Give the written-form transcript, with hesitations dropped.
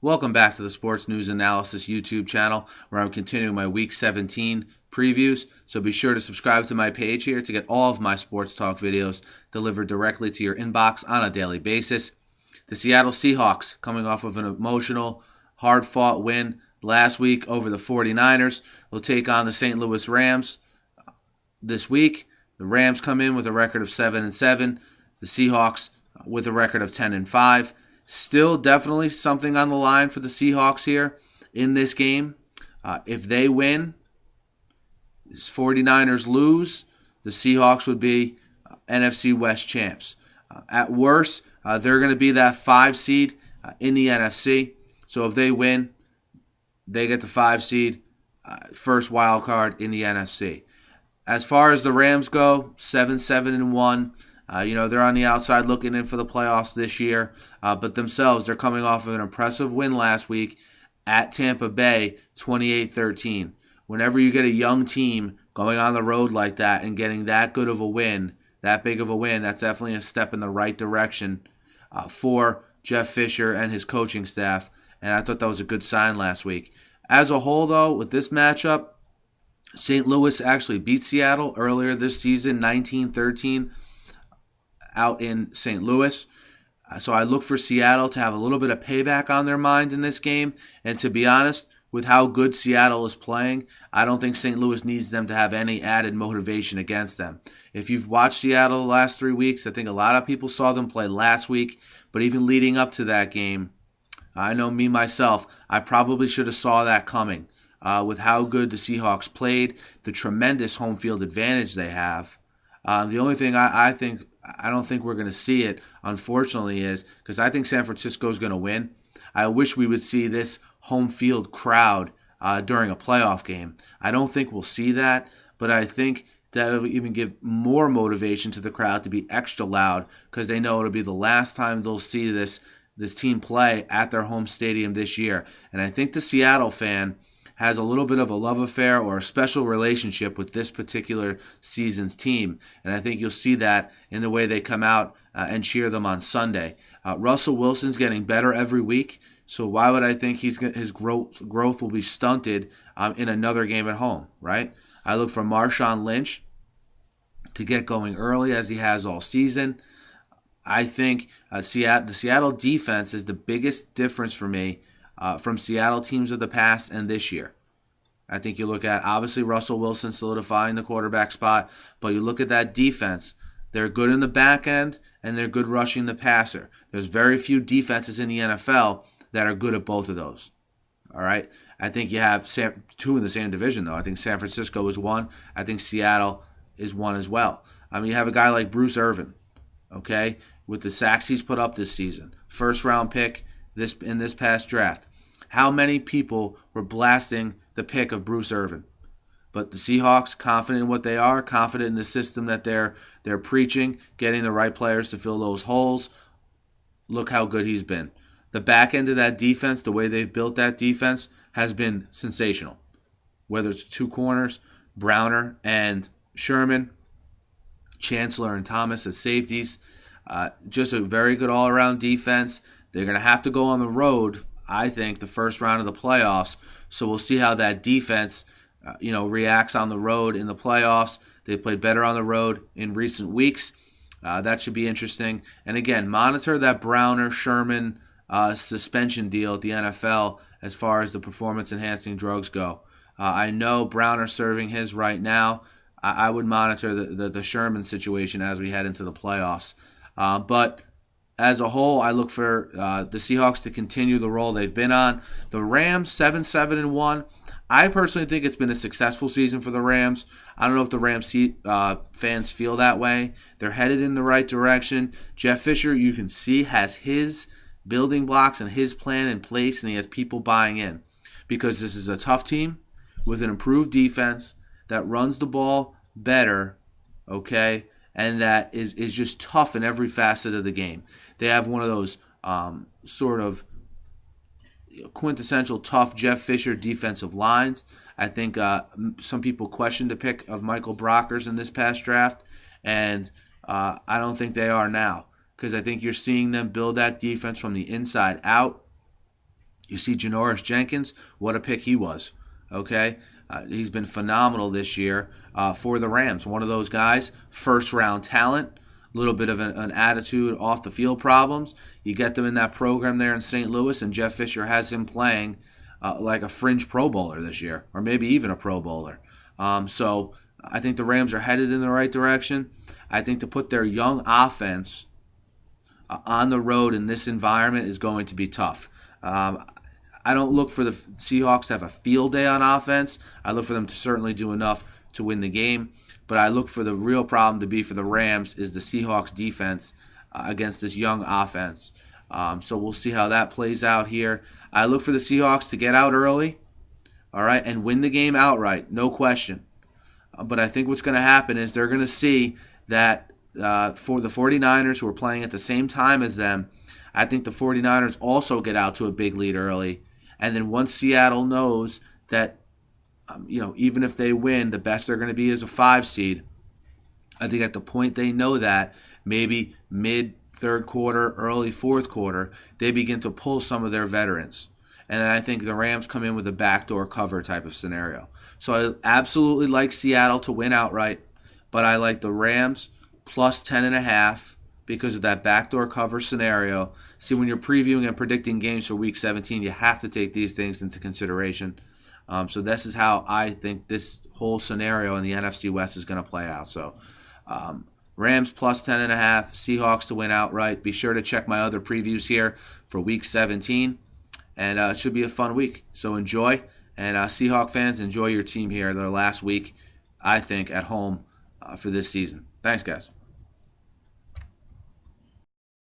Welcome back to the Sports News Analysis YouTube channel, where I'm continuing my Week 17 previews. So be sure to subscribe to my page here to get all of my sports talk videos delivered directly to your inbox on a daily basis. The Seattle Seahawks, coming off of an emotional, hard-fought win last week over the 49ers, will take on the St. Louis Rams this week. The Rams come in with a record of 7-7. The Seahawks with a record of 10-5. Still definitely something on the line for the Seahawks here in this game. If they win, the 49ers lose, the Seahawks would be NFC West champs. At worst, they're going to be that 5 seed in the NFC. So if they win, they get the 5 seed, first wild card in the NFC. As far as the Rams go, 7-1. They're on the outside looking in for the playoffs this year, but themselves, they're coming off of an impressive win last week at Tampa Bay, 28-13. Whenever you get a young team going on the road like that and getting that good of a win, that big of a win, that's definitely a step in the right direction for Jeff Fisher and his coaching staff, and I thought that was a good sign last week. As a whole, though, with this matchup, St. Louis actually beat Seattle earlier this season, 19-13. Out in St. Louis. So I look for Seattle to have a little bit of payback on their mind in this game. And to be honest, with how good Seattle is playing, I don't think St. Louis needs them to have any added motivation against them. If you've watched Seattle the last 3 weeks, I think a lot of people saw them play last week. But even leading up to that game, I know me myself, I probably should have saw that coming. With how good the Seahawks played, the tremendous home field advantage they have. The only thing I don't think we're going to see it, unfortunately, is because I think San Francisco is going to win. I wish we would see this home field crowd during a playoff game. I don't think we'll see that, but I think that it'll even give more motivation to the crowd to be extra loud because they know it'll be the last time they'll see this team play at their home stadium this year. And I think the Seattle fan has a little bit of a love affair or a special relationship with this particular season's team. And I think you'll see that in the way they come out and cheer them on Sunday. Russell Wilson's getting better every week, so why would I think his growth will be stunted in another game at home, right? I look for Marshawn Lynch to get going early as he has all season. I think the Seattle defense is the biggest difference for me from Seattle teams of the past and this year. I think you look at, obviously, Russell Wilson solidifying the quarterback spot, but you look at that defense. They're good in the back end, and they're good rushing the passer. There's very few defenses in the NFL that are good at both of those. All right? I think you have two in the same division, though. I think San Francisco is one. I think Seattle is one as well. I mean, you have a guy like Bruce Irvin, okay, with the sacks he's put up this season. First-round pick in this past draft. How many people were blasting the pick of Bruce Irvin? But the Seahawks, confident in what they are, confident in the system that they're preaching, getting the right players to fill those holes. Look how good he's been. The back end of that defense, the way they've built that defense, has been sensational. Whether it's 2 corners, Browner and Sherman, Chancellor and Thomas as safeties, just a very good all-around defense. They're going to have to go on the road, I think, the first round of the playoffs. So we'll see how that defense, reacts on the road in the playoffs. They've played better on the road in recent weeks. That should be interesting. And again, monitor that Browner-Sherman suspension deal at the NFL as far as the performance-enhancing drugs go. I know Browner serving his right now. I would monitor the Sherman situation as we head into the playoffs. But as a whole, I look for the Seahawks to continue the role they've been on. The Rams, 7-1. I personally think it's been a successful season for the Rams. I don't know if the Rams fans feel that way. They're headed in the right direction. Jeff Fisher, you can see, has his building blocks and his plan in place, and he has people buying in. Because this is a tough team with an improved defense that runs the ball better, okay, and that is just tough in every facet of the game. They have one of those sort of quintessential tough Jeff Fisher defensive lines. I think some people questioned the pick of Michael Brockers in this past draft, and I don't think they are now because I think you're seeing them build that defense from the inside out. You see Janoris Jenkins, what a pick he was. Okay, he's been phenomenal this year for the Rams. One of those guys, first round talent, a little bit of an attitude off the field problems. You get them in that program there in St. Louis, and Jeff Fisher has him playing like a fringe Pro Bowler this year, or maybe even a Pro Bowler. So I think the Rams are headed in the right direction. I think to put their young offense on the road in this environment is going to be tough. I don't look for the Seahawks to have a field day on offense. I look for them to certainly do enough to win the game. But I look for the real problem to be for the Rams is the Seahawks defense against this young offense. So we'll see how that plays out here. I look for the Seahawks to get out early, all right, and win the game outright, no question. But I think what's going to happen is they're going to see that for the 49ers, who are playing at the same time as them, I think the 49ers also get out to a big lead early. And then once Seattle knows that, even if they win, the best they're going to be is a 5 seed. I think at the point they know that, maybe mid third quarter, early fourth quarter, they begin to pull some of their veterans. And I think the Rams come in with a backdoor cover type of scenario. So I absolutely like Seattle to win outright, but I like the Rams plus 10.5 because of that backdoor cover scenario. See, when you're previewing and predicting games for Week 17, you have to take these things into consideration. So this is how I think this whole scenario in the NFC West is going to play out. So Rams plus 10.5, Seahawks to win outright. Be sure to check my other previews here for Week 17. And it should be a fun week. So enjoy. And Seahawk fans, enjoy your team here their last week, I think, at home for this season. Thanks, guys.